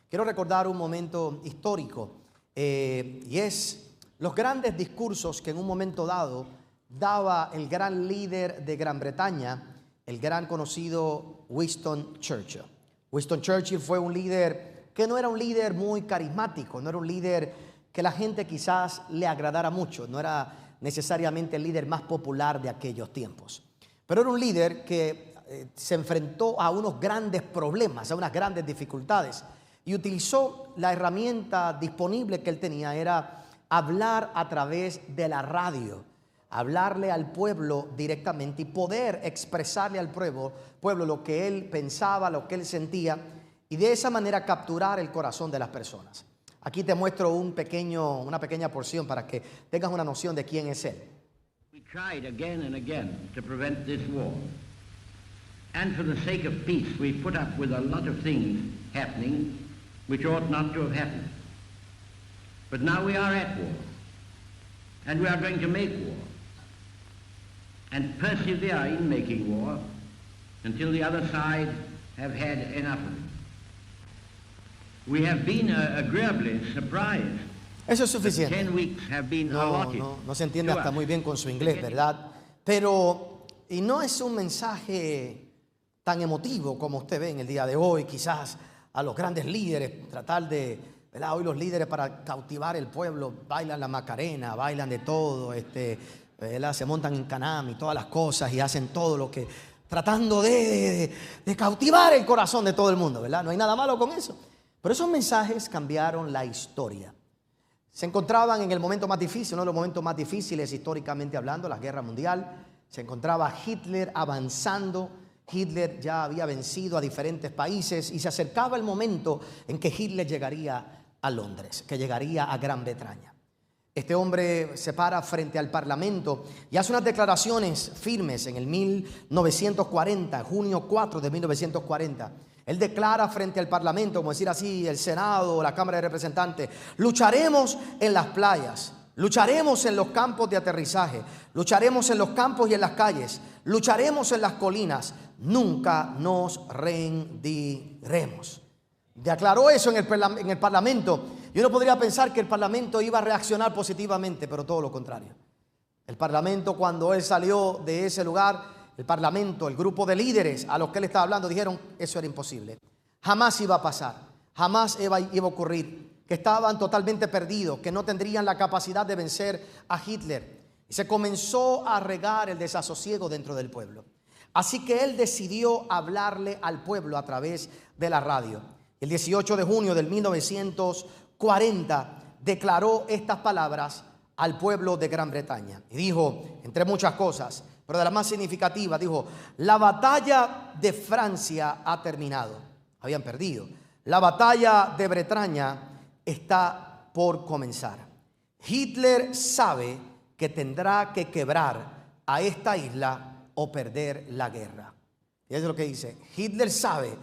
Quiero recordar un momento histórico y es los grandes discursos que en un momento dado daba el gran líder de Gran Bretaña, el gran conocido Winston Churchill. Winston Churchill fue un líder que no era un líder muy carismático, no era un líder que la gente quizás le agradara mucho, no era necesariamente el líder más popular de aquellos tiempos, pero era un líder que se enfrentó a unos grandes problemas, a unas grandes dificultades, y utilizó la herramienta disponible que él tenía, era hablar a través de la radio, hablarle al pueblo directamente y poder expresarle al pueblo lo que él pensaba, lo que él sentía, y de esa manera capturar el corazón de las personas. Aquí te muestro una pequeña porción para que tengas una noción de quién es él. We tried again and again to prevent this war. And for the sake of peace, we put up with a lot of things happening which ought not to have happened. But now we are at war. And we are going to make war. And persevere in making war until the other side have had enough of it. We have been agreeably surprised. Eso es suficiente. 10 weeks have been allotted. No se entiende hasta muy bien con su inglés, ¿verdad? Pero, y no es un mensaje tan emotivo como usted ve en el día de hoy, quizás a los grandes líderes, tratar de, ¿verdad? Hoy los líderes para cautivar el pueblo bailan la Macarena, bailan de todo, ¿verdad? Se montan en canam y todas las cosas y hacen todo lo que, tratando de cautivar el corazón de todo el mundo, ¿verdad? No hay nada malo con eso. Pero esos mensajes cambiaron la historia. Se encontraban en el momento más difícil, uno de los momentos más difíciles históricamente hablando, la guerra mundial. Se encontraba Hitler avanzando. Hitler ya había vencido a diferentes países y se acercaba el momento en que Hitler llegaría a Londres, que llegaría a Gran Bretaña. Este hombre se para frente al Parlamento y hace unas declaraciones firmes en el 1940, junio 4 de 1940. Él declara frente al Parlamento, como decir así, el Senado, la Cámara de Representantes: lucharemos en las playas, lucharemos en los campos de aterrizaje, lucharemos en los campos y en las calles, lucharemos en las colinas, nunca nos rendiremos. Declaró eso en el Parlamento. Y uno podría pensar que el Parlamento iba a reaccionar positivamente, pero todo lo contrario. El Parlamento, cuando él salió de ese lugar, el Parlamento, el grupo de líderes a los que él estaba hablando, dijeron: eso era imposible, jamás iba a pasar, jamás iba a ocurrir, que estaban totalmente perdidos, que no tendrían la capacidad de vencer a Hitler. Y se comenzó a regar el desasosiego dentro del pueblo. Así que él decidió hablarle al pueblo a través de la radio. El 18 de junio del 1940 declaró estas palabras al pueblo de Gran Bretaña. Y dijo, entre muchas cosas, pero de la más significativa, dijo: la batalla de Francia ha terminado. Habían perdido. La batalla de Bretaña está por comenzar. Hitler sabe que tendrá que quebrar a esta isla o perder la guerra. Y eso es lo que dice. Hitler sabe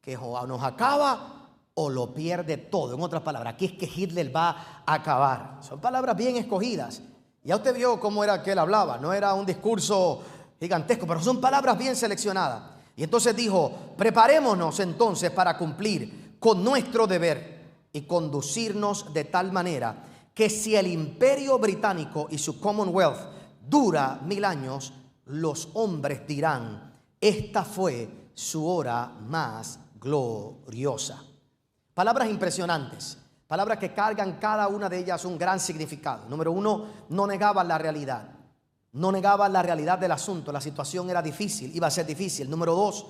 que o nos acaba o lo pierde todo. En otras palabras, aquí es que Hitler va a acabar. Son palabras bien escogidas. Ya usted vio cómo era que él hablaba. No era un discurso gigantesco, pero son palabras bien seleccionadas. Y entonces dijo: preparémonos entonces para cumplir con nuestro deber y conducirnos de tal manera que si el Imperio Británico y su Commonwealth dura 1000 años, los hombres dirán: esta fue su hora más gloriosa. Palabras impresionantes, palabras que cargan cada una de ellas un gran significado. Número uno, no negaban la realidad. No negaban la realidad del asunto. La situación era difícil, iba a ser difícil. Número dos,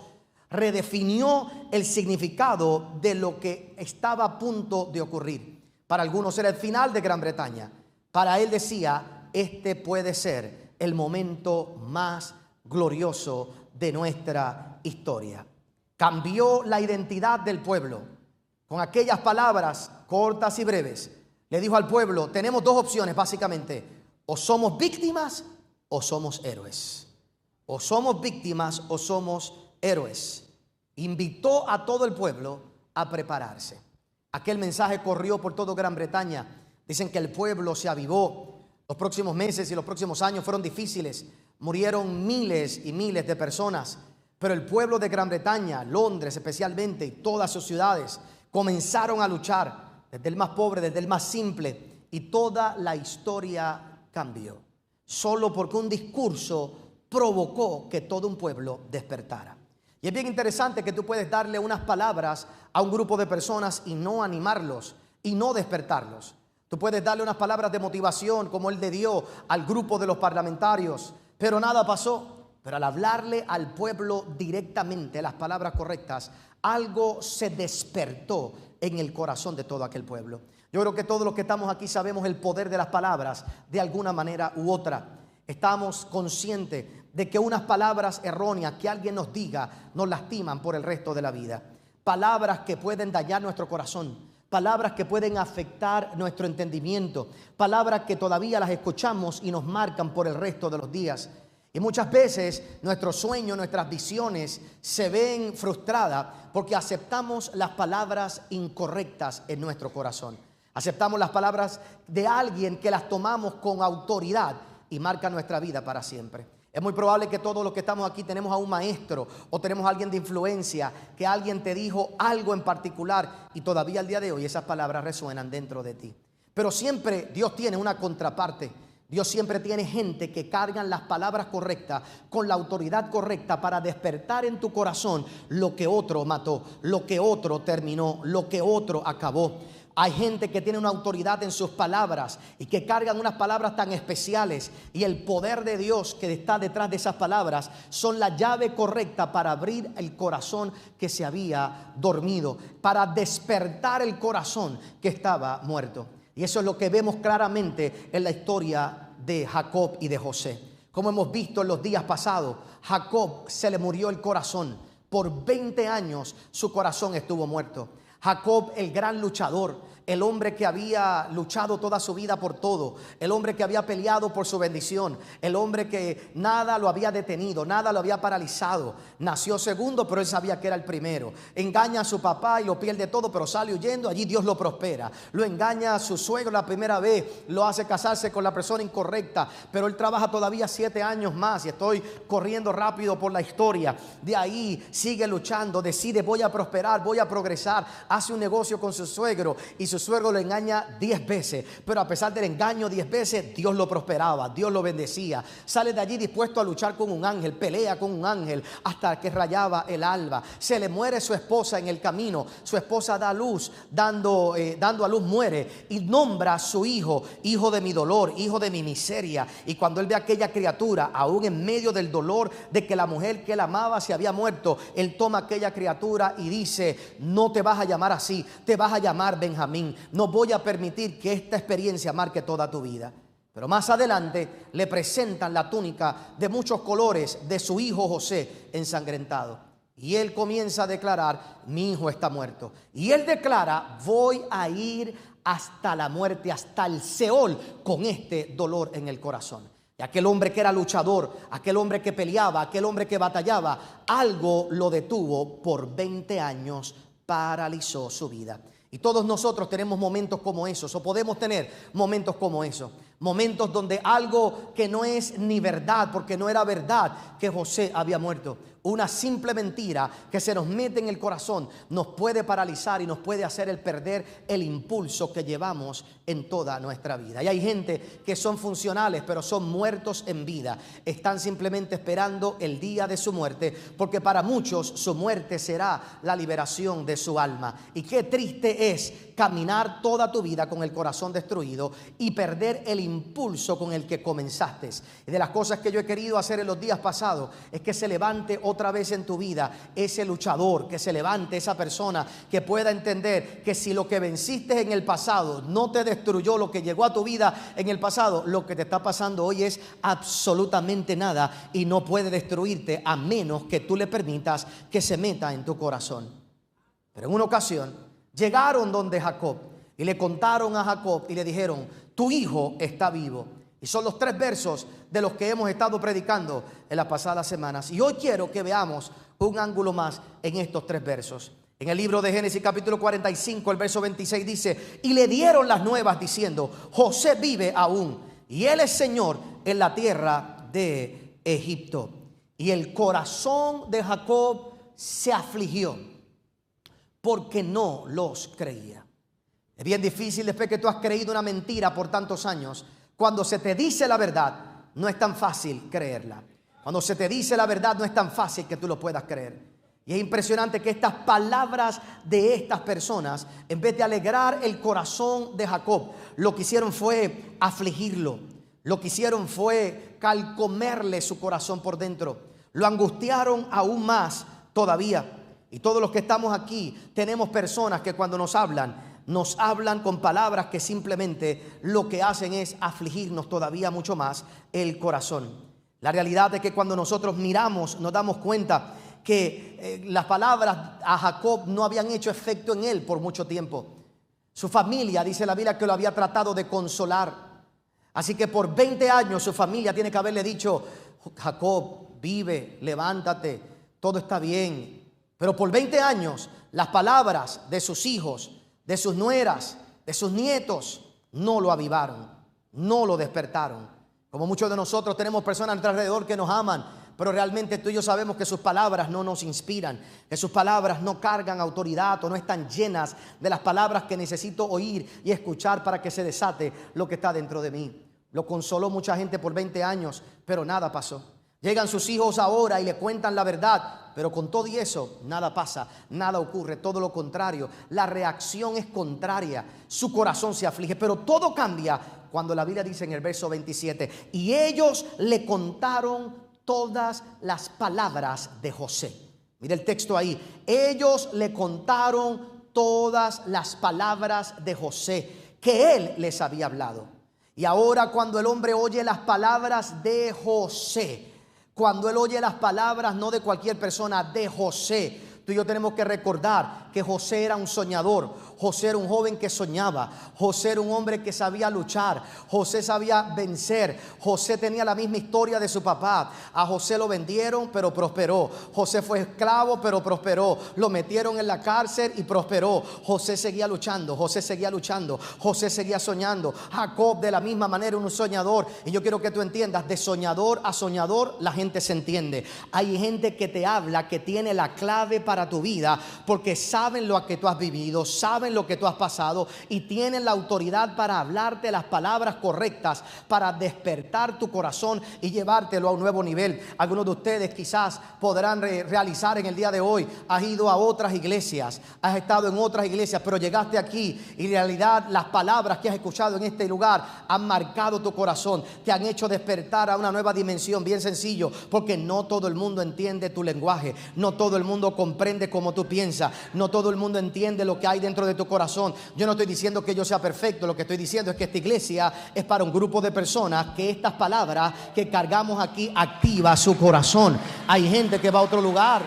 redefinió el significado de lo que estaba a punto de ocurrir. Para algunos era el final de Gran Bretaña. Para él decía: este puede ser el momento más glorioso de nuestra historia. Cambió la identidad del pueblo. Con aquellas palabras cortas y breves, le dijo al pueblo: tenemos dos opciones básicamente. O somos víctimas o somos héroes. O somos víctimas o somos héroes. Invitó a todo el pueblo a prepararse. Aquel mensaje corrió por toda Gran Bretaña. Dicen que el pueblo se avivó. Los próximos meses y los próximos años fueron difíciles. Murieron miles y miles de personas. Pero el pueblo de Gran Bretaña, Londres especialmente, y todas sus ciudades, Comenzaron a luchar, desde el más pobre, desde el más simple, y toda la historia cambió. Solo porque un discurso provocó que todo un pueblo despertara. Y es bien interesante que tú puedes darle unas palabras a un grupo de personas y no animarlos y no despertarlos. Tú puedes darle unas palabras de motivación como él le dio al grupo de los parlamentarios, pero nada pasó. Pero al hablarle al pueblo directamente las palabras correctas, algo se despertó en el corazón de todo aquel pueblo. Yo creo que todos los que estamos aquí sabemos el poder de las palabras de alguna manera u otra. Estamos conscientes de que unas palabras erróneas que alguien nos diga nos lastiman por el resto de la vida. Palabras que pueden dañar nuestro corazón, palabras que pueden afectar nuestro entendimiento, palabras que todavía las escuchamos y nos marcan por el resto de los días. Y muchas veces nuestros sueños, nuestras visiones se ven frustradas porque aceptamos las palabras incorrectas en nuestro corazón. Aceptamos las palabras de alguien que las tomamos con autoridad y marca nuestra vida para siempre. Es muy probable que todos los que estamos aquí tenemos a un maestro o tenemos a alguien de influencia, que alguien te dijo algo en particular y todavía al día de hoy esas palabras resuenan dentro de ti. Pero siempre Dios tiene una contraparte. Dios siempre tiene gente que cargan las palabras correctas con la autoridad correcta para despertar en tu corazón lo que otro mató, lo que otro terminó, lo que otro acabó. Hay gente que tiene una autoridad en sus palabras y que cargan unas palabras tan especiales, y el poder de Dios que está detrás de esas palabras son la llave correcta para abrir el corazón que se había dormido, para despertar el corazón que estaba muerto. Y eso es lo que vemos claramente en la historia de Jacob y de José. Como hemos visto en los días pasados, Jacob se le murió el corazón. Por 20 años su corazón estuvo muerto. Jacob, el gran luchador, el hombre que había luchado toda su vida por todo, el hombre que había peleado por su bendición, el hombre que nada lo había detenido, nada lo había paralizado. Nació segundo, pero él sabía que era el primero. Engaña a su papá y lo pierde todo, pero sale huyendo. Allí Dios lo prospera. Lo engaña a su suegro la primera vez, lo hace casarse con la persona incorrecta, pero él trabaja todavía 7 años más, y estoy corriendo rápido por la historia. De ahí sigue luchando, decide: voy a prosperar, voy a progresar. Hace un negocio con su suegro y su suegro lo engaña 10 veces, pero a pesar del engaño 10 veces, Dios lo prosperaba, Dios lo bendecía. Sale de allí dispuesto a luchar con un ángel, pelea con un ángel hasta que rayaba el alba. Se le muere su esposa en el camino, su esposa da a luz, dando a luz muere, y nombra a su hijo, hijo de mi dolor, hijo de mi miseria. Y cuando él ve a aquella criatura, aún en medio del dolor de que la mujer que él amaba se había muerto, él toma a aquella criatura y dice: no te vas a llamar así, te vas a llamar Benjamín. No voy a permitir que esta experiencia marque toda tu vida. Pero más adelante le presentan la túnica de muchos colores de su hijo José ensangrentado, y él comienza a declarar: mi hijo está muerto. Y él declara: voy a ir hasta la muerte, hasta el Seol, con este dolor en el corazón. Y aquel hombre que era luchador, aquel hombre que peleaba, aquel hombre que batallaba, algo lo detuvo por 20 años, paralizó su vida. Y todos nosotros tenemos momentos como esos, o podemos tener momentos como esos. Momentos donde algo que no es ni verdad, porque no era verdad que José había muerto. Una simple mentira que se nos mete en el corazón nos puede paralizar y nos puede hacer perder el impulso que llevamos en toda nuestra vida. Y hay gente que son funcionales, pero son muertos en vida. Están simplemente esperando el día de su muerte, porque para muchos su muerte será la liberación de su alma. Y qué triste es caminar toda tu vida con el corazón destruido y perder el impulso con el que comenzaste. Y de las cosas que yo he querido hacer en los días pasados es que se levante otra vez en tu vida ese luchador, que se levante esa persona que pueda entender que si lo que venciste en el pasado no te destruyó lo que llegó a tu vida en el pasado, lo que te está pasando hoy es absolutamente nada y no puede destruirte a menos que tú le permitas que se meta en tu corazón. Pero en una ocasión llegaron donde Jacob y le contaron a Jacob y le dijeron: tu hijo está vivo. Y son los 3 versos de los que hemos estado predicando en las pasadas semanas. Y hoy quiero que veamos un ángulo más en estos 3 versos. En el libro de Génesis capítulo 45, el verso 26 dice: y le dieron las nuevas diciendo: José vive aún, y él es Señor en la tierra de Egipto. Y el corazón de Jacob se afligió porque no los creía. Es bien difícil después que tú has creído una mentira por tantos años. Cuando se te dice la verdad, no es tan fácil creerla. Cuando se te dice la verdad, no es tan fácil que tú lo puedas creer. Y es impresionante que estas palabras de estas personas, en vez de alegrar el corazón de Jacob, lo que hicieron fue afligirlo. Lo que hicieron fue calcomerle su corazón por dentro. Lo angustiaron aún más todavía. Y todos los que estamos aquí tenemos personas que cuando nos hablan con palabras que simplemente lo que hacen es afligirnos todavía mucho más el corazón. La realidad es que cuando nosotros miramos nos damos cuenta que las palabras a Jacob no habían hecho efecto en él por mucho tiempo. Su familia, dice la Biblia, que lo había tratado de consolar. Así que por 20 años su familia tiene que haberle dicho: Jacob, vive, levántate, todo está bien. Pero por 20 años las palabras de sus hijos, de sus nueras, de sus nietos no lo avivaron, no lo despertaron. Como muchos de nosotros tenemos personas a nuestro alrededor que nos aman, pero realmente tú y yo sabemos que sus palabras no nos inspiran, que sus palabras no cargan autoridad o no están llenas de las palabras que necesito oír y escuchar para que se desate lo que está dentro de mí. Lo consoló mucha gente por 20 años, pero nada pasó. Llegan sus hijos ahora y le cuentan la verdad, pero con todo y eso nada pasa, nada ocurre, todo lo contrario. La reacción es contraria, su corazón se aflige, pero todo cambia cuando la Biblia dice en el verso 27: y ellos le contaron todas las palabras de José. Mira el texto ahí: ellos le contaron todas las palabras de José que él les había hablado. Y ahora cuando el hombre oye las palabras de José, cuando él oye las palabras no de cualquier persona, de José, tú y yo tenemos que recordar que José era un soñador. José era un joven que soñaba. José era un hombre que sabía luchar. José sabía vencer. José tenía la misma historia de su papá. A José lo vendieron, pero prosperó. José fue esclavo, pero prosperó. Lo metieron en la cárcel y prosperó. José seguía luchando. José seguía luchando. José seguía soñando. Jacob de la misma manera, un soñador. Y yo quiero que tú entiendas, de soñador a soñador la gente se entiende. Hay gente que te habla, que tiene la clave para tu vida, porque saben lo que tú has vivido, saben lo que tú has pasado y tienen la autoridad para hablarte las palabras correctas, para despertar tu corazón y llevártelo a un nuevo nivel. Algunos de ustedes quizás podrán realizar en el día de hoy: has ido a otras iglesias, has estado en otras iglesias, pero llegaste aquí y en realidad las palabras que has escuchado en este lugar han marcado tu corazón, te han hecho despertar a una nueva dimensión. Bien sencillo, porque no todo el mundo entiende tu lenguaje, no todo el mundo comprende como tú piensas, no todo el mundo entiende lo que hay dentro de tu corazón. Yo no estoy diciendo que yo sea perfecto, lo que estoy diciendo es que esta iglesia es para un grupo de personas que estas palabras que cargamos aquí activa su corazón. Hay gente que va a otro lugar,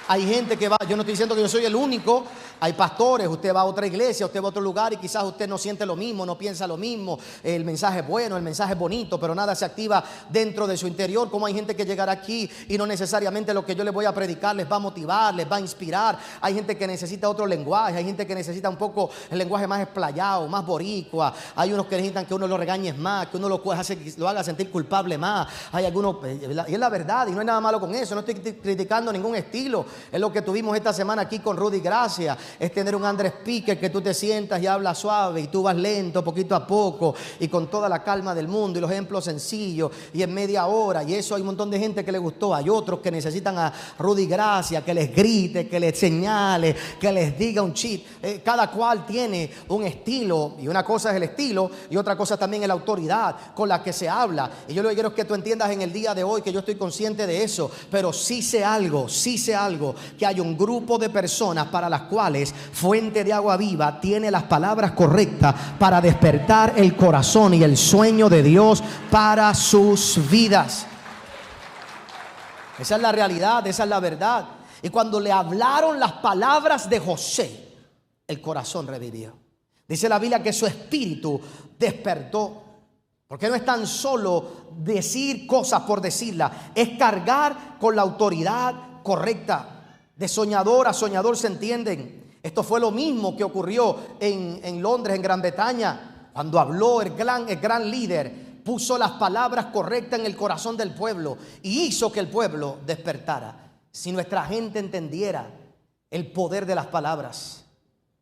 hay gente que va, yo no estoy diciendo que yo soy el único. Hay pastores, usted va a otra iglesia, usted va a otro lugar y quizás usted no siente lo mismo, no piensa lo mismo. El mensaje es bueno, el mensaje es bonito, pero nada se activa dentro de su interior. Como hay gente que llegará aquí y no necesariamente lo que yo les voy a predicar les va a motivar, les va a inspirar. Hay gente que necesita otro lenguaje, hay gente que necesita un poco el lenguaje más explayado, más boricua. Hay unos que necesitan que uno lo regañe más, que uno lo haga sentir culpable más. Hay algunos, y es la verdad, y no hay nada malo con eso. No estoy criticando ningún estilo. Es lo que tuvimos esta semana aquí con Rudy Gracia. Es tener un Andrés Speaker que tú te sientas y hablas suave y tú vas lento, poquito a poco y con toda la calma del mundo y los ejemplos sencillos y en media hora. Y eso hay un montón de gente que le gustó. Hay otros que necesitan a Rudy Gracia, que les grite, que les señale, que les diga un chip. Cada cual tiene un estilo, y una cosa es el estilo y otra cosa también es la autoridad con la que se habla. Y yo lo que quiero es que tú entiendas en el día de hoy que yo estoy consciente de eso, pero sí sé algo, que hay un grupo de personas para las cuales Fuente de Agua Viva tiene las palabras correctas para despertar el corazón y el sueño de Dios para sus vidas. Esa es la realidad, esa es la verdad. Y cuando le hablaron las palabras de José, el corazón revivió. Dice la Biblia que su espíritu despertó. Porque no es tan solo decir cosas por decirlas, es cargar con la autoridad correcta. De soñador a soñador se entienden. Esto fue lo mismo que ocurrió en Londres, en Gran Bretaña, cuando habló el gran líder, puso las palabras correctas en el corazón del pueblo y hizo que el pueblo despertara. Si nuestra gente entendiera el poder de las palabras.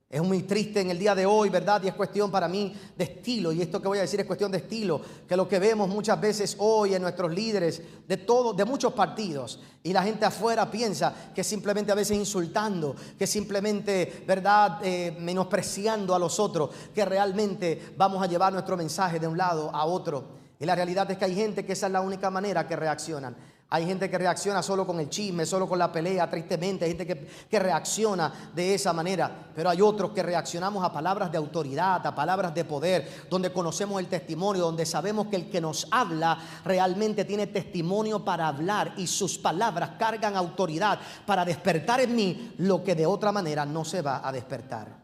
Es muy triste en el día de hoy, ¿verdad? Y es cuestión para mí de estilo. Y esto que voy a decir es cuestión de estilo. Que lo que vemos muchas veces hoy en nuestros líderes de muchos partidos. Y la gente afuera piensa que simplemente a veces insultando, que simplemente, ¿verdad? Menospreciando a los otros. Que realmente vamos a llevar nuestro mensaje de un lado a otro. Y la realidad es que hay gente que esa es la única manera que reaccionan. Hay gente que reacciona solo con el chisme, solo con la pelea, tristemente. Hay gente que reacciona de esa manera. Pero hay otros que reaccionamos a palabras de autoridad, a palabras de poder, donde conocemos el testimonio, donde sabemos que el que nos habla realmente tiene testimonio para hablar y sus palabras cargan autoridad para despertar en mí lo que de otra manera no se va a despertar.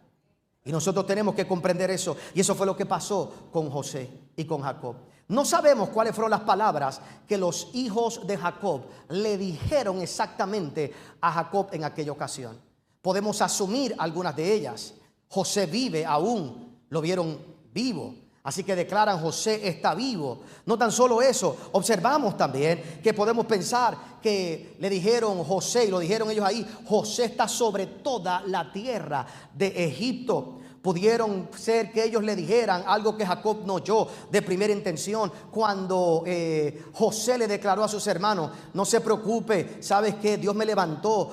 Y nosotros tenemos que comprender eso. Y eso fue lo que pasó con José y con Jacob. No sabemos cuáles fueron las palabras que los hijos de Jacob le dijeron exactamente a Jacob en aquella ocasión. Podemos asumir algunas de ellas. José vive aún, lo vieron vivo. Así que declaran: José está vivo. No tan solo eso, observamos también que podemos pensar que le dijeron José, y lo dijeron ellos ahí: José está sobre toda la tierra de Egipto. Pudieron ser que ellos le dijeran algo que Jacob no oyó de primera intención cuando José le declaró a sus hermanos: no se preocupe, ¿sabes qué? Dios me levantó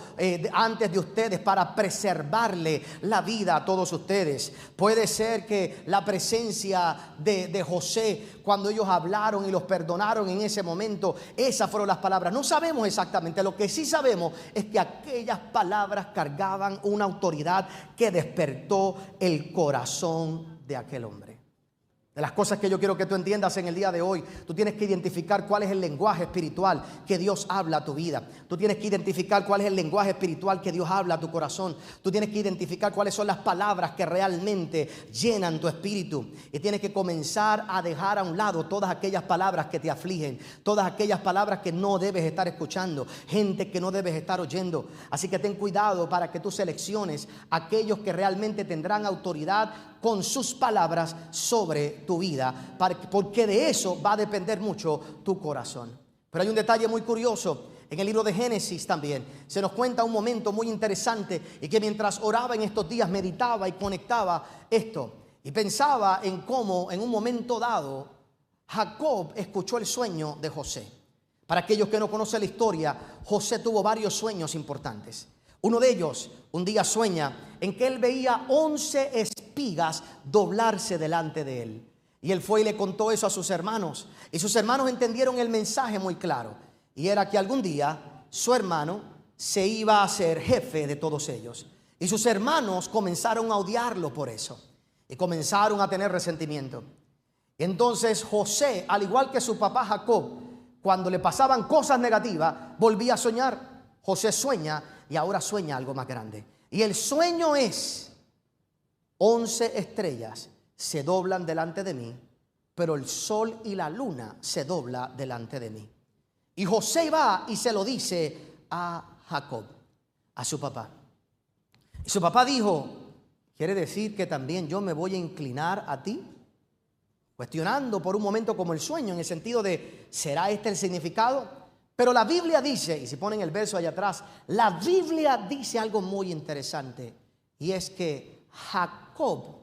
antes de ustedes para preservarle la vida a todos ustedes. Puede ser que la presencia de José, cuando ellos hablaron y los perdonaron en ese momento, esas fueron las palabras. No sabemos exactamente. Lo que sí sabemos es que aquellas palabras cargaban una autoridad que despertó el corazón de aquel hombre. De las cosas que yo quiero que tú entiendas en el día de hoy, tú tienes que identificar cuál es el lenguaje espiritual que Dios habla a tu vida. Tú tienes que identificar cuál es el lenguaje espiritual que Dios habla a tu corazón. Tú tienes que identificar cuáles son las palabras que realmente llenan tu espíritu. Y tienes que comenzar a dejar a un lado todas aquellas palabras que te afligen, todas aquellas palabras que no debes estar escuchando, gente que no debes estar oyendo. Así que ten cuidado para que tú selecciones aquellos que realmente tendrán autoridad con sus palabras sobre tu vida, porque de eso va a depender mucho tu corazón. Pero hay un detalle muy curioso en el libro de Génesis también. Se nos cuenta un momento muy interesante, y que mientras oraba en estos días meditaba y conectaba esto y pensaba en cómo en un momento dado Jacob escuchó el sueño de José. Para aquellos que no conocen la historia, José tuvo varios sueños importantes. Uno de ellos, un día sueña en que él veía 11 espigas doblarse delante de él. Y él fue y le contó eso a sus hermanos. Y sus hermanos entendieron el mensaje muy claro. Y era que algún día su hermano se iba a ser jefe de todos ellos. Y sus hermanos comenzaron a odiarlo por eso. Y comenzaron a tener resentimiento. Entonces José, al igual que su papá Jacob, cuando le pasaban cosas negativas, volvía a soñar. José sueña y ahora sueña algo más grande. Y el sueño es: 11 estrellas se doblan delante de mí, pero el sol y la luna se doblan delante de mí. Y José va y se lo dice a Jacob, a su papá. Y su papá dijo: ¿quiere decir que también yo me voy a inclinar a ti? Cuestionando por un momento como el sueño, en el sentido de: ¿será este el significado? Pero la Biblia dice, y si ponen el verso allá atrás, la Biblia dice algo muy interesante. Y es que Jacob,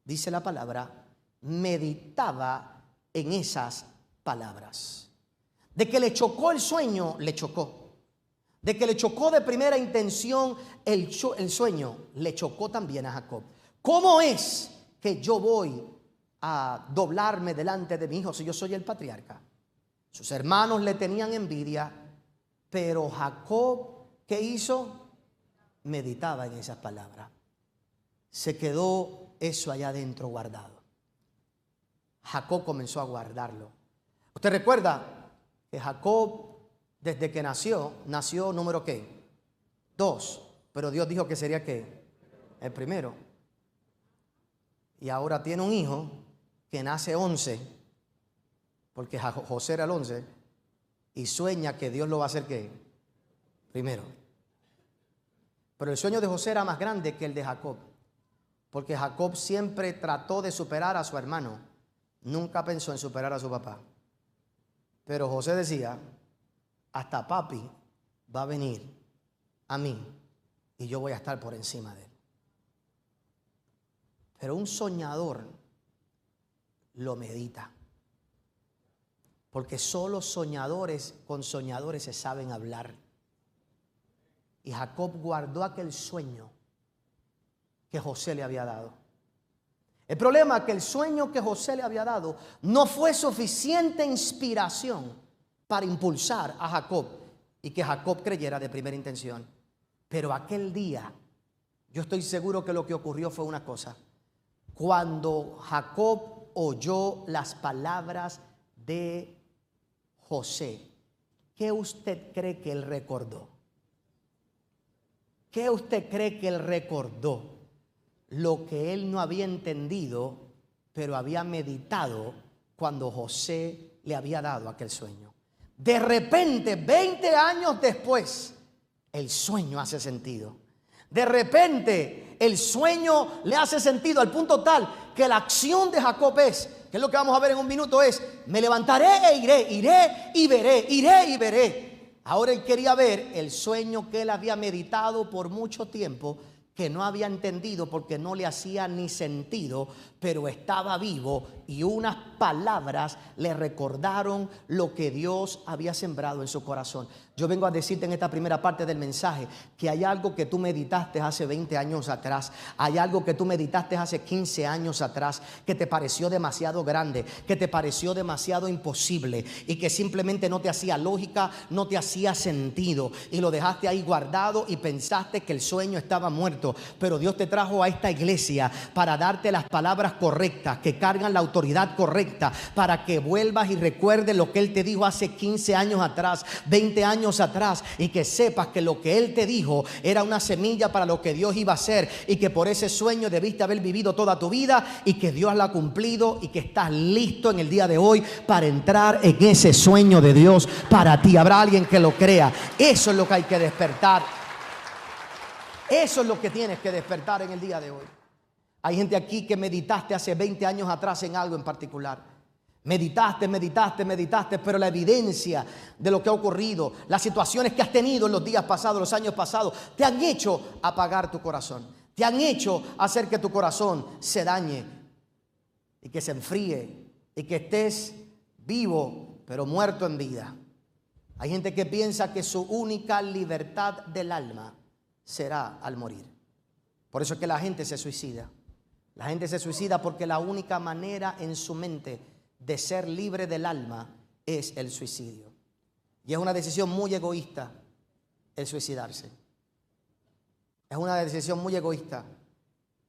dice la palabra, meditaba en esas palabras. De que le chocó el sueño, le chocó. De que le chocó de primera intención el sueño, le chocó también a Jacob. ¿Cómo es que yo voy a doblarme delante de mi hijo si yo soy el patriarca? Sus hermanos le tenían envidia, pero Jacob, ¿qué hizo? Meditaba en esas palabras. Se quedó eso allá adentro guardado. Jacob comenzó a guardarlo. ¿Usted recuerda que Jacob, desde que nació número qué? 2. Pero Dios dijo que sería ¿qué? El primero. Y ahora tiene un hijo que nace 11. Porque José era el 11 y sueña que Dios lo va a hacer ¿qué? Primero. Pero el sueño de José era más grande que el de Jacob, porque Jacob siempre trató de superar a su hermano, nunca pensó en superar a su papá. Pero José decía: hasta papi va a venir a mí y yo voy a estar por encima de él. Pero un soñador lo medita. Porque solo soñadores con soñadores se saben hablar. Y Jacob guardó aquel sueño que José le había dado. El problema es que el sueño que José le había dado no fue suficiente inspiración para impulsar a Jacob y que Jacob creyera de primera intención. Pero aquel día, yo estoy seguro que lo que ocurrió fue una cosa. Cuando Jacob oyó las palabras de José, ¿qué usted cree que él recordó? ¿Qué usted cree que él recordó? Lo que él no había entendido, pero había meditado cuando José le había dado aquel sueño. De repente, 20 años después, el sueño hace sentido. De repente, el sueño le hace sentido al punto tal que la acción de Jacob es, que es lo que vamos a ver en un minuto, es: me levantaré e iré, iré y veré, iré y veré. Ahora él quería ver el sueño que él había meditado por mucho tiempo, que no había entendido porque no le hacía ni sentido, pero estaba vivo y unas palabras le recordaron lo que Dios había sembrado en su corazón. Yo vengo a decirte en esta primera parte del mensaje que hay algo que tú meditaste hace 20 años atrás, hay algo que tú meditaste hace 15 años atrás, que te pareció demasiado grande, que te pareció demasiado imposible y que simplemente no te hacía lógica, no te hacía sentido, y lo dejaste ahí guardado y pensaste que el sueño estaba muerto. Pero Dios te trajo a esta iglesia para darte las palabras correctas, que cargan la autoridad correcta, para que vuelvas y recuerdes lo que Él te dijo hace 15 años atrás, 20 años atrás, y que sepas que lo que Él te dijo era una semilla para lo que Dios iba a hacer, y que por ese sueño debiste haber vivido toda tu vida, y que Dios la ha cumplido, y que estás listo en el día de hoy para entrar en ese sueño de Dios para ti. Habrá alguien que lo crea. Eso es lo que hay que despertar. Eso es lo que tienes que despertar en el día de hoy. Hay gente aquí que meditaste hace 20 años atrás en algo en particular. Meditaste, pero la evidencia de lo que ha ocurrido, las situaciones que has tenido en los días pasados, los años pasados, te han hecho apagar tu corazón. Te han hecho hacer que tu corazón se dañe y que se enfríe y que estés vivo, pero muerto en vida. Hay gente que piensa que su única libertad del alma será al morir. Por eso es que la gente se suicida. La gente se suicida porque la única manera en su mente de ser libre del alma es el suicidio. Y es una decisión muy egoísta el suicidarse. Es una decisión muy egoísta,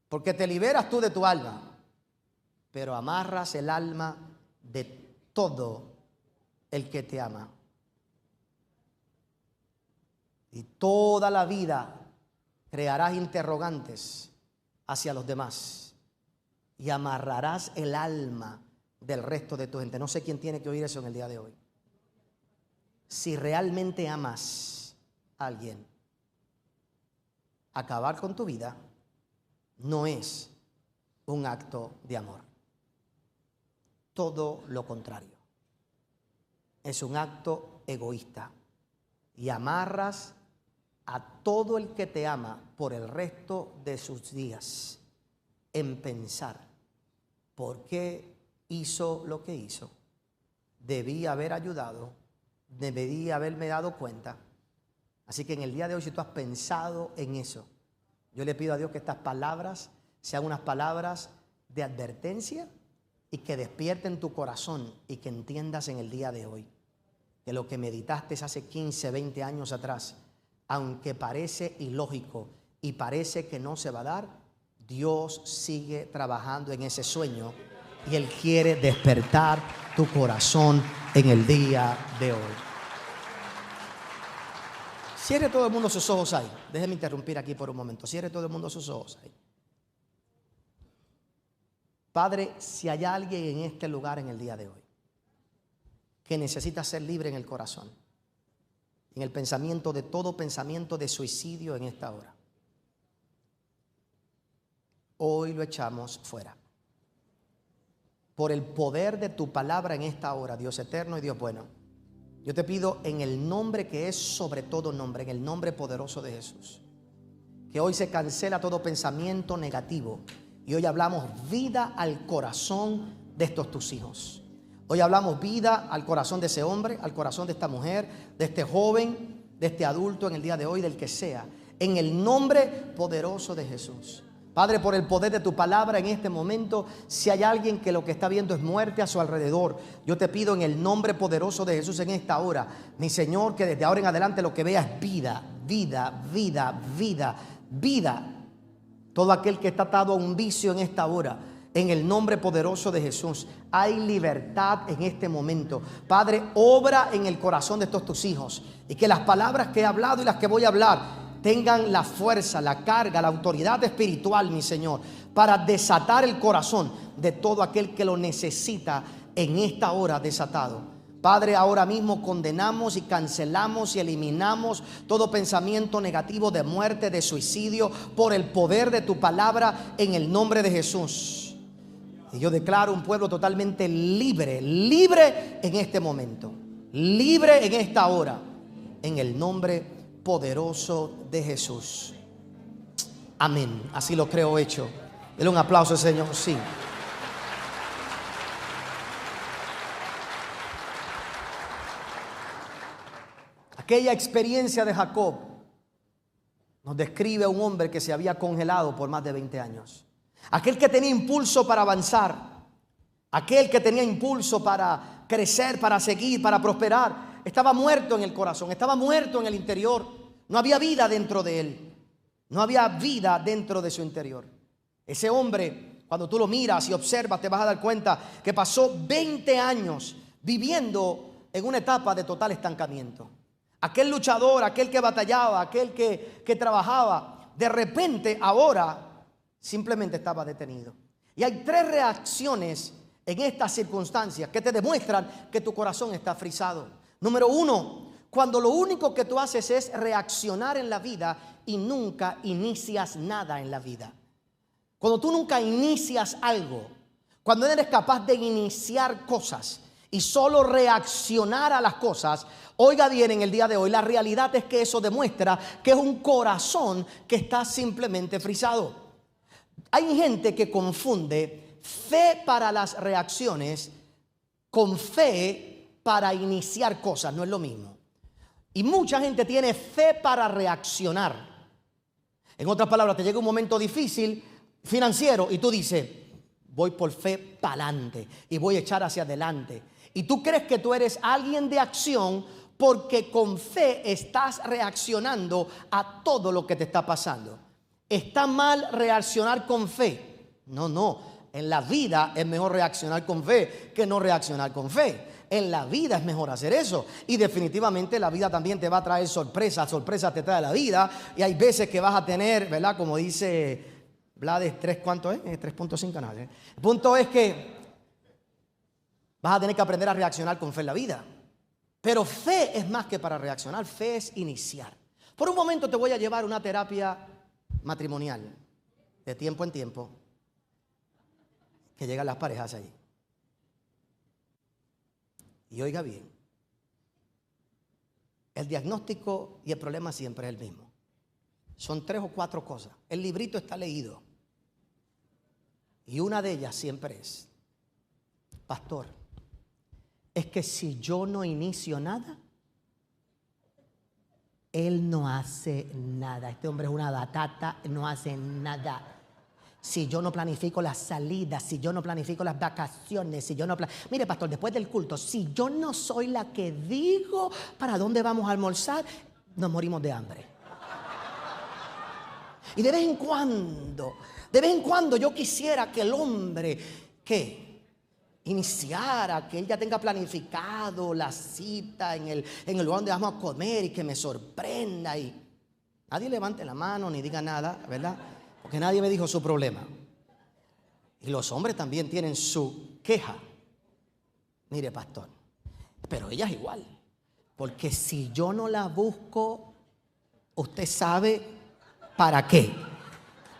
porque te liberas tú de tu alma, pero amarras el alma de todo el que te ama. Y toda la vida crearás interrogantes hacia los demás y amarrarás el alma del resto de tu gente. No sé quién tiene que oír eso en el día de hoy. Si realmente amas a alguien, acabar con tu vida no es un acto de amor. Todo lo contrario. Es un acto egoísta. Y amarras a todo el que te ama por el resto de sus días en pensar: ¿por qué hizo lo que hizo? Debí haber ayudado, debí haberme dado cuenta. Así que en el día de hoy, si tú has pensado en eso, yo le pido a Dios que estas palabras sean unas palabras de advertencia y que despierten tu corazón, y que entiendas en el día de hoy que lo que meditaste hace 15, 20 años atrás, aunque parece ilógico y parece que no se va a dar, Dios sigue trabajando en ese sueño y Él quiere despertar tu corazón en el día de hoy. Cierre todo el mundo sus ojos ahí. Déjeme interrumpir aquí por un momento. Cierre todo el mundo sus ojos ahí. Padre, si hay alguien en este lugar en el día de hoy que necesita ser libre en el corazón, en el pensamiento, de todo pensamiento de suicidio en esta hora, hoy lo echamos fuera. Por el poder de tu palabra en esta hora, Dios eterno y Dios bueno, yo te pido en el nombre que es sobre todo nombre, en el nombre poderoso de Jesús, que hoy se cancela todo pensamiento negativo. Y hoy hablamos vida al corazón de estos tus hijos. Hoy hablamos vida al corazón de ese hombre, al corazón de esta mujer, de este joven, de este adulto en el día de hoy, del que sea. En el nombre poderoso de Jesús. Padre, por el poder de tu palabra en este momento, si hay alguien que lo que está viendo es muerte a su alrededor, yo te pido en el nombre poderoso de Jesús en esta hora, mi Señor, que desde ahora en adelante lo que vea es vida, vida, vida, vida, vida. Todo aquel que está atado a un vicio en esta hora, en el nombre poderoso de Jesús, hay libertad en este momento. Padre, obra en el corazón de todos tus hijos, y que las palabras que he hablado y las que voy a hablar tengan la fuerza, la carga, la autoridad espiritual, mi Señor, para desatar el corazón de todo aquel que lo necesita en esta hora desatado. Padre, ahora mismo condenamos y cancelamos y eliminamos todo pensamiento negativo de muerte, de suicidio, por el poder de tu palabra en el nombre de Jesús. Y yo declaro un pueblo totalmente libre, libre en este momento, libre en esta hora, en el nombre poderoso de Jesús. Amén. Así lo creo hecho. Dele un aplauso al Señor. Sí. Aquella experiencia de Jacob nos describe a un hombre que se había congelado por más de 20 años. Aquel que tenía impulso para avanzar, aquel que tenía impulso para crecer, para seguir, para prosperar, estaba muerto en el corazón, estaba muerto en el interior. No había vida dentro de él, no había vida dentro de su interior. Ese hombre, cuando tú lo miras y observas, te vas a dar cuenta que pasó 20 años viviendo en una etapa de total estancamiento. Aquel luchador, aquel que batallaba, aquel que trabajaba, de repente ahora simplemente estaba detenido. Y hay 3 reacciones en estas circunstancias que te demuestran que tu corazón está frisado. Número 1, cuando lo único que tú haces es reaccionar en la vida y nunca inicias nada en la vida. Cuando tú nunca inicias algo, cuando eres capaz de iniciar cosas y solo reaccionar a las cosas, oiga bien, en el día de hoy la realidad es que eso demuestra que es un corazón que está simplemente frisado. Hay gente que confunde fe para las reacciones con fe para iniciar cosas. No es lo mismo. Y mucha gente tiene fe para reaccionar. En otras palabras, te llega un momento difícil financiero y tú dices, voy por fe para adelante y voy a echar hacia adelante. Y tú crees que tú eres alguien de acción porque con fe estás reaccionando a todo lo que te está pasando. ¿Está mal reaccionar con fe? No. En la vida es mejor reaccionar con fe que no reaccionar con fe. En la vida es mejor hacer eso. Y definitivamente la vida también te va a traer sorpresas. Sorpresas te trae la vida. Y hay veces que vas a tener, ¿verdad? Como dice Blades 3, ¿cuánto es? 3.5 canales. El punto es que vas a tener que aprender a reaccionar con fe en la vida. Pero fe es más que para reaccionar. Fe es iniciar. Por un momento te voy a llevar una terapia matrimonial. De tiempo en tiempo. Que llegan las parejas allí. Y oiga bien, el diagnóstico y el problema siempre es el mismo. Son 3 o 4 cosas. El librito está leído. Y una de ellas siempre es, pastor, es que si yo no inicio nada, él no hace nada. Este hombre es una batata, no hace nada. Si yo no planifico las salidas, si yo no planifico las vacaciones, si yo no mire, pastor, después del culto, si yo no soy la que digo para dónde vamos a almorzar, nos morimos de hambre. Y de vez en cuando yo quisiera que el hombre que iniciara, que él ya tenga planificado la cita en el lugar donde vamos a comer y que me sorprenda. Y nadie levante la mano ni diga nada, ¿verdad? Porque nadie me dijo su problema. Y los hombres también tienen su queja. Mire, pastor, pero ella es igual. Porque si yo no la busco, usted sabe para qué.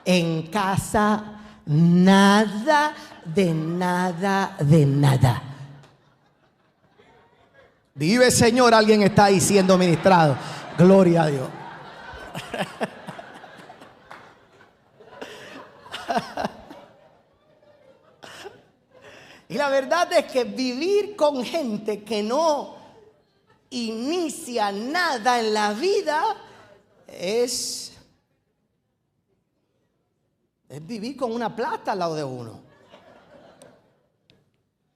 En casa, nada de nada de nada. Vive, Señor, alguien está ahí siendo ministrado. Gloria a Dios. Y la verdad es que vivir con gente que no inicia nada en la vida es vivir con una plata al lado de uno.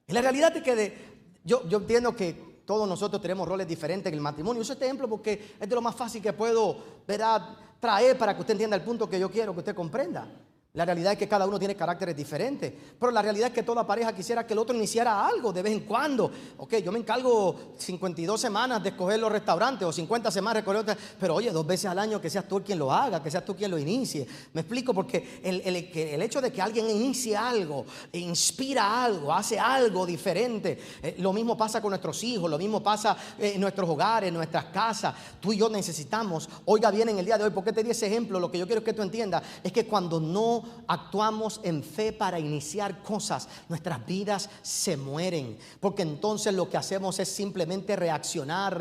Y la realidad es que yo entiendo que todos nosotros tenemos roles diferentes en el matrimonio. Uso este ejemplo porque es de lo más fácil que puedo, ¿verdad?, traer para que usted entienda el punto que yo quiero que usted comprenda. La realidad es que cada uno tiene caracteres diferentes, pero la realidad es que toda pareja quisiera que el otro iniciara algo de vez en cuando. Ok, yo me encargo 52 semanas de escoger los restaurantes o 50 semanas de escoger otros, pero oye, 2 veces al año que seas tú quien lo haga, que seas tú quien lo inicie. Me explico, porque el hecho de que alguien inicie algo, inspira algo, hace algo diferente. Lo mismo pasa con nuestros hijos, lo mismo pasa en nuestros hogares, en nuestras casas. Tú y yo necesitamos, oiga bien, en el día de hoy, ¿por qué te di ese ejemplo? Lo que yo quiero es que tú entiendas es que cuando no actuamos en fe para iniciar cosas, nuestras vidas se mueren, porque entonces lo que hacemos es simplemente reaccionar.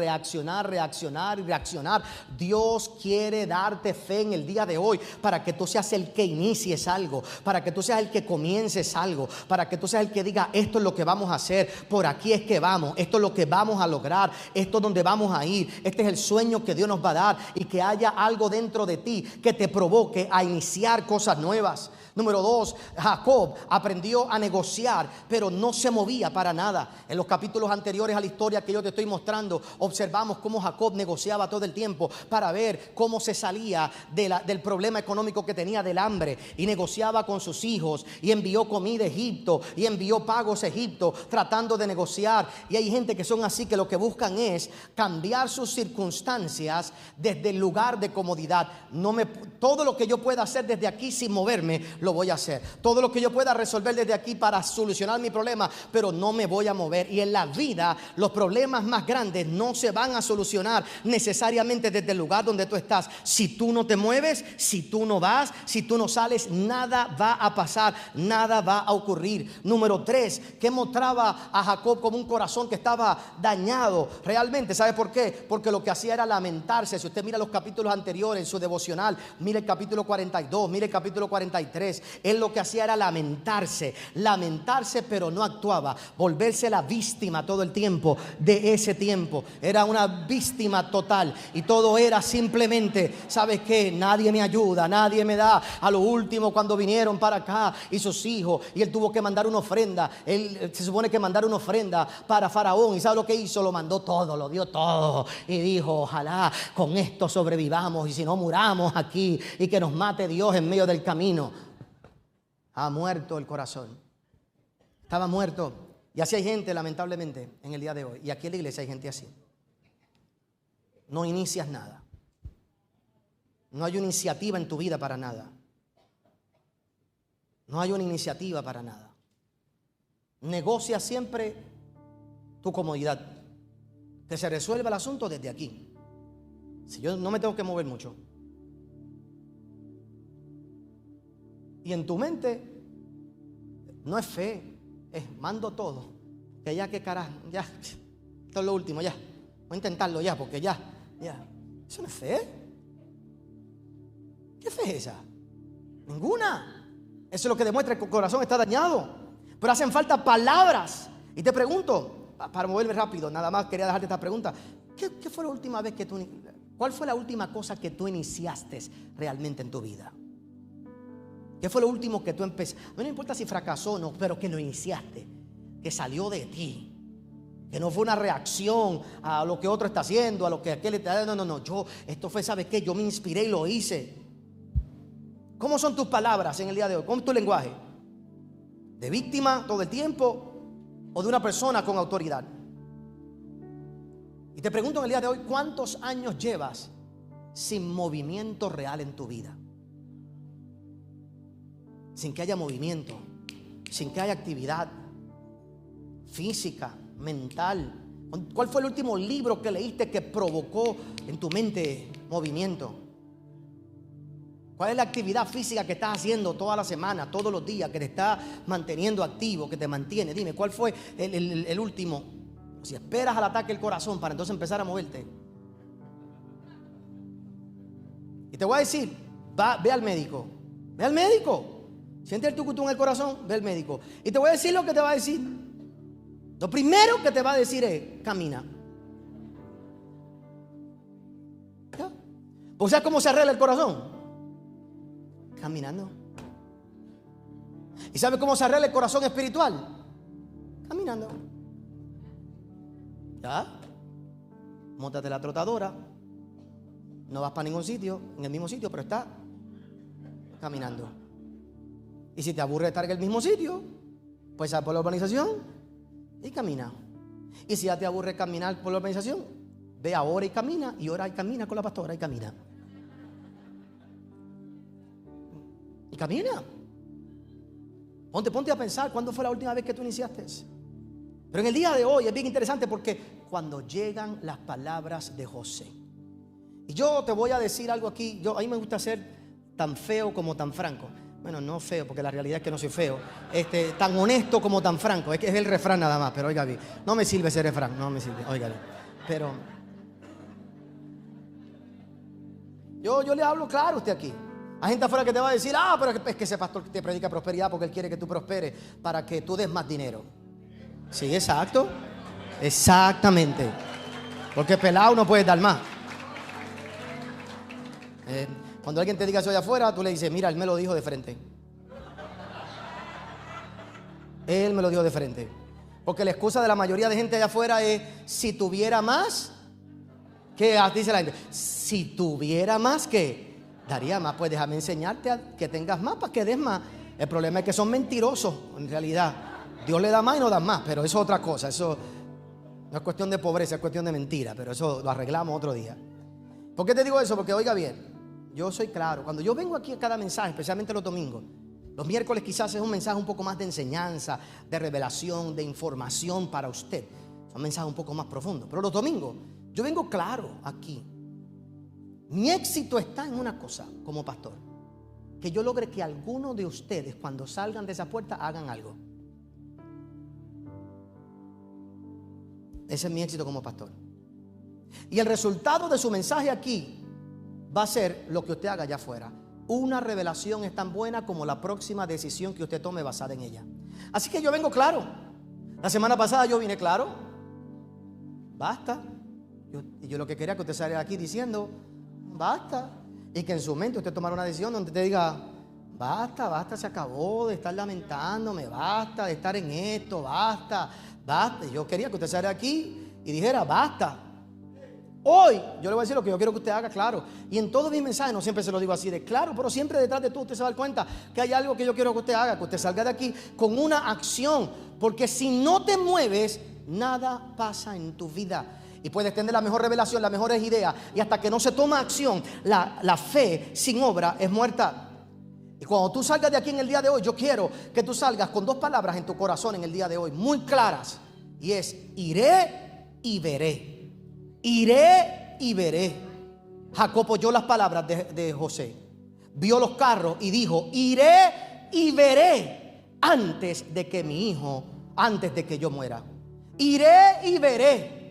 Dios quiere darte fe en el día de hoy para que tú seas el que inicies algo, para que tú seas el que comiences algo, para que tú seas el que diga: esto es lo que vamos a hacer, por aquí es que vamos, esto es lo que vamos a lograr, esto es donde vamos a ir, este es el sueño que Dios nos va a dar, y que haya algo dentro de ti que te provoque a iniciar cosas nuevas. Número 2, Jacob aprendió a negociar, pero no se movía para nada. En los capítulos anteriores a la historia que yo te estoy mostrando, observamos cómo Jacob negociaba todo el tiempo para ver cómo se salía del problema económico que tenía, del hambre, y negociaba con sus hijos, y envió comida a Egipto, y envió pagos a Egipto, tratando de negociar. Y hay gente que son así, que lo que buscan es cambiar sus circunstancias desde el lugar de comodidad. Todo lo que yo pueda hacer desde aquí sin moverme, lo voy a hacer. Todo lo que yo pueda resolver desde aquí para solucionar mi problema, pero no me voy a mover. Y en la vida, los problemas más grandes no se van a solucionar necesariamente desde el lugar donde tú estás. Si tú no te mueves, si tú no vas, si tú no sales, nada va a pasar, nada va a ocurrir. Número 3, que mostraba a Jacob como un corazón que estaba dañado realmente. ¿Sabe por qué? Porque lo que hacía era lamentarse. Si usted mira los capítulos anteriores en su devocional, mire el capítulo 42, mire el capítulo 43, él lo que hacía era lamentarse, pero no actuaba, volverse la víctima todo el tiempo de ese tiempo. Era una víctima total, y todo era simplemente: ¿sabes qué? Nadie me ayuda, nadie me da. A lo último, cuando vinieron para acá y sus hijos, y él tuvo que mandar una ofrenda, él se supone que mandar una ofrenda para Faraón, y ¿sabe lo que hizo? Lo mandó todo, lo dio todo, y dijo: ojalá con esto sobrevivamos, y si no, muramos aquí, y que nos mate Dios en medio del camino. Ha muerto el corazón. Estaba muerto. Y así hay gente, lamentablemente, en el día de hoy. Y aquí en la iglesia hay gente así. No inicias nada. No hay una iniciativa en tu vida para nada. No hay una iniciativa para nada. Negocia siempre tu comodidad. Que se resuelva el asunto desde aquí. Si yo no me tengo que mover mucho. Y en tu mente no es fe, es mando todo. Que ya, que carajo, ya, esto es lo último, ya. Voy a intentarlo ya, porque ya. ¿Eso no es fe? ¿Qué fe es esa? Ninguna. Eso es lo que demuestra que el corazón está dañado. Pero hacen falta palabras. Y te pregunto, para moverme rápido, nada más quería dejarte esta pregunta. ¿Qué fue la última vez que cuál fue la última cosa que tú iniciaste realmente en tu vida? ¿Qué fue lo último que tú empezaste? No importa si fracasó o no, pero que lo iniciaste, que salió de ti, que no fue una reacción a lo que otro está haciendo, a lo que aquel está. No. Esto fue, ¿sabes qué? Yo me inspiré y lo hice. ¿Cómo son tus palabras en el día de hoy? ¿Cómo es tu lenguaje? ¿De víctima todo el tiempo o de una persona con autoridad? Y te pregunto en el día de hoy, ¿cuántos años llevas sin movimiento real en tu vida? Sin que haya movimiento, sin que haya actividad física, mental. ¿Cuál fue el último libro que leíste que provocó en tu mente movimiento? ¿Cuál es la actividad física que estás haciendo toda la semana, todos los días, que te está manteniendo activo, que te mantiene? Dime, ¿cuál fue el último? Si esperas al ataque del corazón para entonces empezar a moverte. Y te voy a decir, ve al médico. Ve al médico. Siente el tucutún en el corazón, ve al médico. Y te voy a decir lo que te va a decir. Lo primero que te va a decir es: camina. ¿Ya? ¿Pues sabes cómo se arregla el corazón? Caminando. ¿Y sabes cómo se arregla el corazón espiritual? Caminando. ¿Ya? Móntate la trotadora. No vas para ningún sitio, en el mismo sitio, pero está caminando. Y si te aburre estar en el mismo sitio, pues sal por la urbanización y camina. Y si ya te aburre caminar por la urbanización, ve ahora y camina, y ora y camina con la pastora y camina. Y camina. Ponte a pensar, ¿cuándo fue la última vez que tú iniciaste? Pero en el día de hoy es bien interesante porque cuando llegan las palabras de José, y yo te voy a decir algo aquí, a mí me gusta ser tan feo como tan franco. Bueno, no feo, porque la realidad es que no soy feo. Tan honesto como tan franco. Es que es el refrán nada más, pero oiga bien, no me sirve ese refrán, no me sirve, oiga bien. Pero yo le hablo claro a usted aquí. Hay gente afuera que te va a decir: pero es que ese pastor te predica prosperidad porque él quiere que tú prosperes para que tú des más dinero. Sí, exacto. Exactamente. Porque pelado no puedes dar más. Cuando alguien te diga eso de afuera, tú le dices: mira, él me lo dijo de frente. Él me lo dijo de frente. Porque la excusa de la mayoría de gente allá afuera es: si tuviera más, ¿qué dice la gente? Si tuviera más, ¿qué? Daría más. Pues déjame enseñarte a que tengas más para que des más. El problema es que son mentirosos, en realidad. Dios le da más y no da más, pero eso es otra cosa. Eso no es cuestión de pobreza, es cuestión de mentira. Pero eso lo arreglamos otro día. ¿Por qué te digo eso? Porque oiga bien, yo soy claro. Cuando yo vengo aquí a cada mensaje, especialmente los domingos, los miércoles quizás es un mensaje un poco más de enseñanza, de revelación, de información para usted. Son mensajes un poco más profundos. Pero los domingos, yo vengo claro aquí. Mi éxito está en una cosa como pastor: que yo logre que algunos de ustedes, cuando salgan de esa puerta, hagan algo. Ese es mi éxito como pastor. Y el resultado de su mensaje aquí va a ser lo que usted haga allá afuera. Una revelación es tan buena como la próxima decisión que usted tome basada en ella. Así que yo vengo claro. La semana pasada yo vine claro. Basta. Yo lo que quería que usted saliera aquí diciendo: basta. Y que en su mente usted tomara una decisión donde te diga: basta, se acabó de estar lamentándome, basta de estar en esto, basta. Yo quería que usted saliera aquí y dijera: basta. Hoy yo le voy a decir lo que yo quiero que usted haga, claro. Y en todos mis mensajes, no siempre se lo digo así de claro, pero siempre detrás de todo usted se va a dar cuenta que hay algo que yo quiero que usted haga, que usted salga de aquí con una acción. Porque si no te mueves, nada pasa en tu vida. Y puedes tener la mejor revelación, las mejores ideas, y hasta que no se toma acción, la fe sin obra es muerta. Y cuando tú salgas de aquí en el día de hoy, yo quiero que tú salgas con dos palabras en tu corazón en el día de hoy, muy claras. Y es: iré y veré. Iré y veré. Jacob oyó las palabras de José, vio los carros y dijo: iré y veré antes de que yo muera. Iré y veré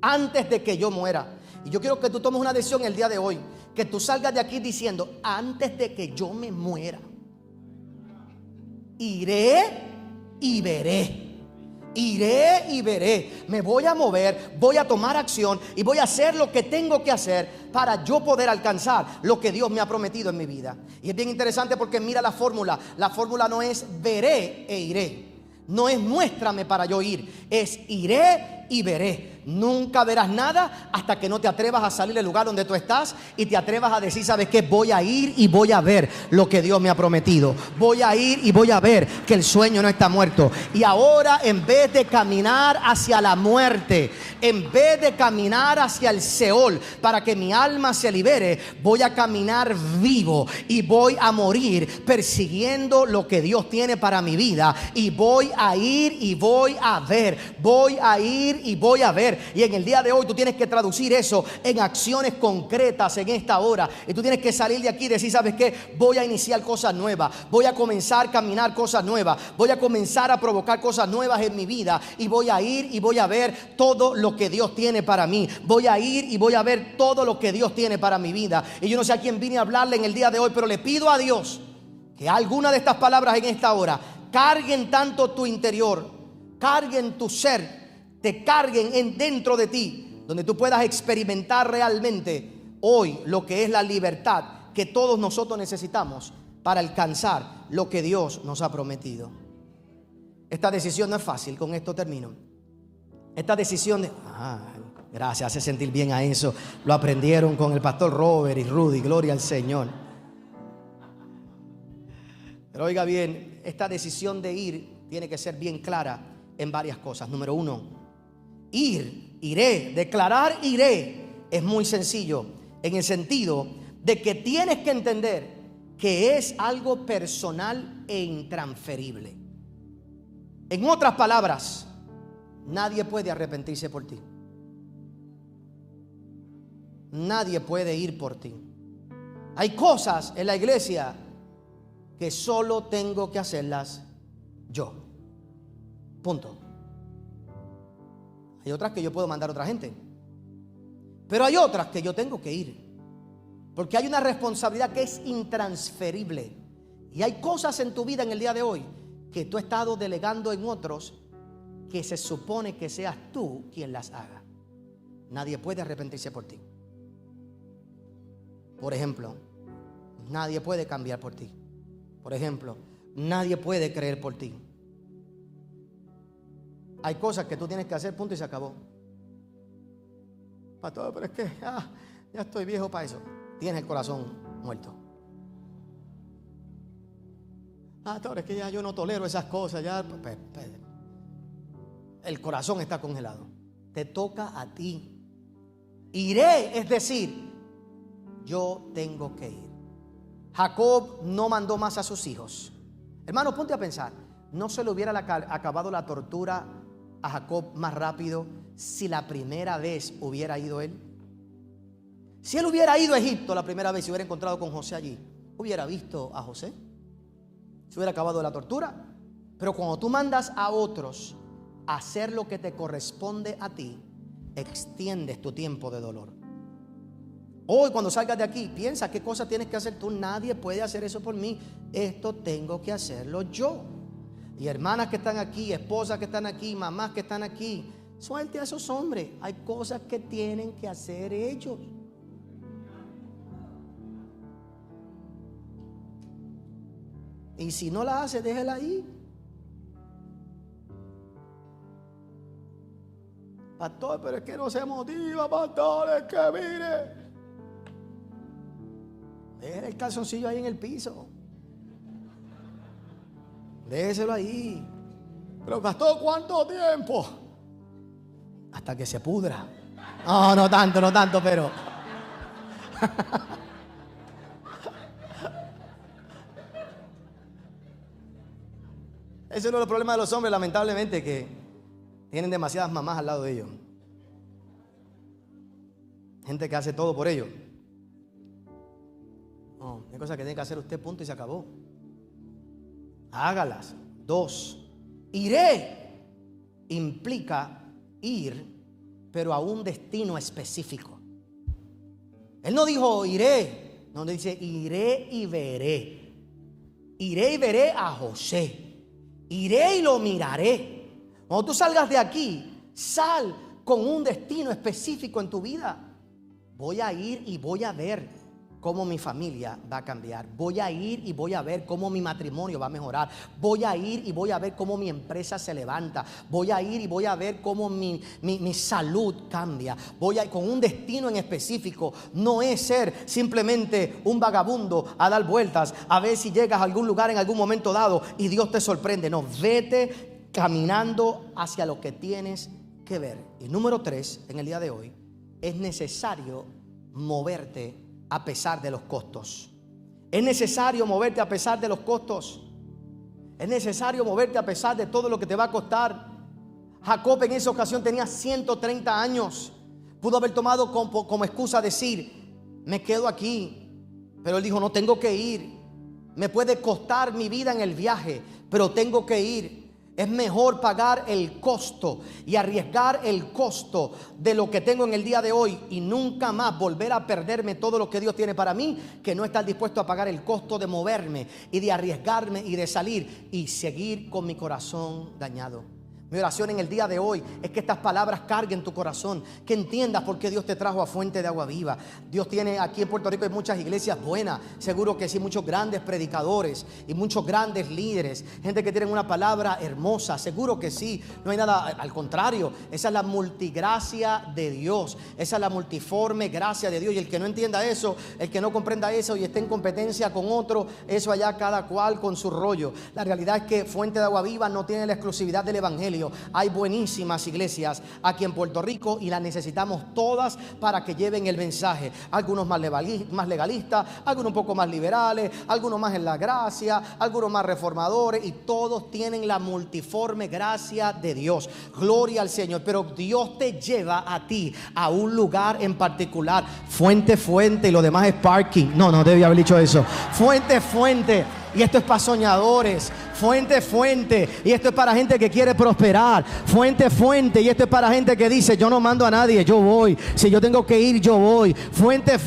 antes de que yo muera. Y yo quiero que tú tomes una decisión el día de hoy, que tú salgas de aquí diciendo: antes de que yo me muera, iré y veré. Iré y veré, me voy a mover, voy a tomar acción y voy a hacer lo que tengo que hacer para yo poder alcanzar lo que Dios me ha prometido en mi vida. Y es bien interesante porque mira la fórmula no es veré e iré, no es muéstrame para yo ir, es iré y veré. Nunca verás nada hasta que no te atrevas a salir del lugar donde tú estás y te atrevas a decir: ¿sabes qué? Voy a ir y voy a ver lo que Dios me ha prometido. Voy a ir y voy a ver que el sueño no está muerto. Y ahora, en vez de caminar hacia la muerte, en vez de caminar hacia el Seol para que mi alma se libere, voy a caminar vivo y voy a morir persiguiendo lo que Dios tiene para mi vida. Y voy a ir y voy a ver. Voy a ir y voy a ver. Y en el día de hoy tú tienes que traducir eso en acciones concretas en esta hora. Y tú tienes que salir de aquí y decir: ¿sabes qué? Voy a iniciar cosas nuevas. Voy a comenzar a caminar cosas nuevas. Voy a comenzar a provocar cosas nuevas en mi vida. Y voy a ir y voy a ver todo lo que Dios tiene para mí. Voy a ir y voy a ver todo lo que Dios tiene para mi vida. Y yo no sé a quién vine a hablarle en el día de hoy, pero le pido a Dios que alguna de estas palabras en esta hora carguen tanto tu interior, carguen tu ser, te carguen dentro de ti, donde tú puedas experimentar realmente hoy lo que es la libertad que todos nosotros necesitamos para alcanzar lo que Dios nos ha prometido. Esta decisión no es fácil, con esto termino. Esta decisión de... gracias, hace sentir bien a eso. Lo aprendieron con el pastor Robert y Rudy, gloria al Señor. Pero oiga bien, esta decisión de ir tiene que ser bien clara en varias cosas. Número uno, iré, declarar iré es muy sencillo, en el sentido de que tienes que entender que es algo personal e intransferible. En otras palabras, nadie puede arrepentirse por ti. Nadie puede ir por ti. Hay cosas en la iglesia que solo tengo que hacerlas yo. Punto. Hay otras que yo puedo mandar a otra gente, pero hay otras que yo tengo que ir, porque hay una responsabilidad que es intransferible. Y hay cosas en tu vida en el día de hoy que tú has estado delegando en otros, que se supone que seas tú quien las haga. Nadie puede arrepentirse por ti. Por ejemplo, nadie puede cambiar por ti. Por ejemplo, nadie puede creer por ti. Hay cosas que tú tienes que hacer, punto, y se acabó. Pastor, pero es que ya estoy viejo para eso. Tienes el corazón muerto. Pastor, es que ya yo no tolero esas cosas. Ya, el corazón está congelado. Te toca a ti. Iré, es decir, yo tengo que ir. Jacob no mandó más a sus hijos. Hermano, ponte a pensar. ¿No se le hubiera acabado la tortura a Jacob más rápido si la primera vez hubiera ido él? Si él hubiera ido a Egipto la primera vez y hubiera encontrado con José allí, ¿hubiera visto a José? ¿Se hubiera acabado la tortura? Pero cuando tú mandas a otros a hacer lo que te corresponde a ti, extiendes tu tiempo de dolor. Hoy cuando salgas de aquí, piensa qué cosas tienes que hacer tú. Nadie puede hacer eso por mí. Esto tengo que hacerlo yo. Y hermanas que están aquí, esposas que están aquí, mamás que están aquí, suelte a esos hombres. Hay cosas que tienen que hacer ellos. Y si no la hace, déjela ahí. Pastor, pero es que no se motiva, pastor, es que mire. Deje el calzoncillo ahí en el piso. Déjeselo ahí. Pero pastor, ¿cuánto tiempo? Hasta que se pudra. No, no tanto, pero ese es uno de los problemas de los hombres, lamentablemente, que tienen demasiadas mamás al lado de ellos. Gente que hace todo por ellos. No, hay cosas que tiene que hacer usted, punto, y se acabó. Hágalas. 2, iré implica ir, pero a un destino específico. Él no dijo iré, no, dice iré y veré. Iré y veré a José. Iré y lo miraré. Cuando tú salgas de aquí, sal con un destino específico en tu vida. Voy a ir y voy a ver cómo mi familia va a cambiar. Voy a ir y voy a ver cómo mi matrimonio va a mejorar. Voy a ir y voy a ver cómo mi empresa se levanta. Voy a ir y voy a ver cómo mi salud cambia. Voy a ir con un destino en específico. No es ser simplemente un vagabundo a dar vueltas a ver si llegas a algún lugar en algún momento dado y Dios te sorprende. No, vete caminando hacia lo que tienes que ver. Y número 3, en el día de hoy, es necesario moverte a pesar de los costos. Es necesario moverte a pesar de los costos. Es necesario moverte a pesar de todo lo que te va a costar. Jacob en esa ocasión tenía 130 años. Pudo haber tomado como excusa decir, me quedo aquí. Pero él dijo, no, tengo que ir. Me puede costar mi vida en el viaje, pero tengo que ir. Es mejor pagar el costo y arriesgar el costo de lo que tengo en el día de hoy y nunca más volver a perderme todo lo que Dios tiene para mí, que no estar dispuesto a pagar el costo de moverme y de arriesgarme y de salir y seguir con mi corazón dañado. Mi oración en el día de hoy es que estas palabras carguen tu corazón, que entiendas por qué Dios te trajo a Fuente de Agua Viva. Dios tiene aquí en Puerto Rico hay muchas iglesias buenas, seguro que sí, muchos grandes predicadores y muchos grandes líderes, gente que tienen una palabra hermosa, seguro que sí, no hay nada, al contrario, esa es la multigracia de Dios, esa es la multiforme gracia de Dios, y el que no entienda eso, el que no comprenda eso y esté en competencia con otro, eso allá cada cual con su rollo. La realidad es que Fuente de Agua Viva no tiene la exclusividad del evangelio. Hay buenísimas iglesias aquí en Puerto Rico y las necesitamos todas para que lleven el mensaje. Algunos más legalistas, algunos un poco más liberales, algunos más en la gracia, algunos más reformadores, y todos tienen la multiforme gracia de Dios. Gloria al Señor. Pero Dios te lleva a ti a un lugar en particular. Fuente y lo demás es parking. No debía haber dicho eso. Fuente. Y esto es para soñadores. Fuente, y esto es para gente que quiere prosperar. Fuente, y esto es para gente que dice: yo no mando a nadie, yo voy. Si yo tengo que ir, yo voy. Fuente,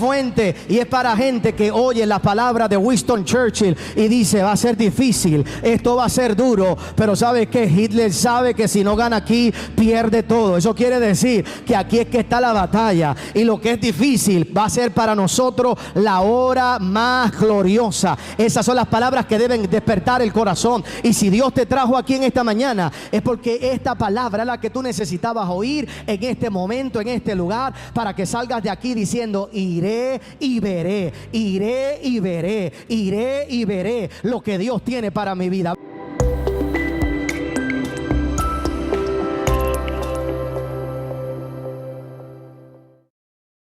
y es para gente que oye la palabra de Winston Churchill y dice: va a ser difícil, esto va a ser duro, pero ¿sabe qué? Hitler sabe que si no gana aquí, pierde todo. Eso quiere decir que aquí es que está la batalla, y lo que es difícil va a ser para nosotros la hora más gloriosa. Esas son las palabras que deben despertar el corazón. Y si Dios te trajo aquí en esta mañana, es porque esta palabra es la que tú necesitabas oír en este momento, en este lugar, para que salgas de aquí diciendo: iré y veré lo que Dios tiene para mi vida.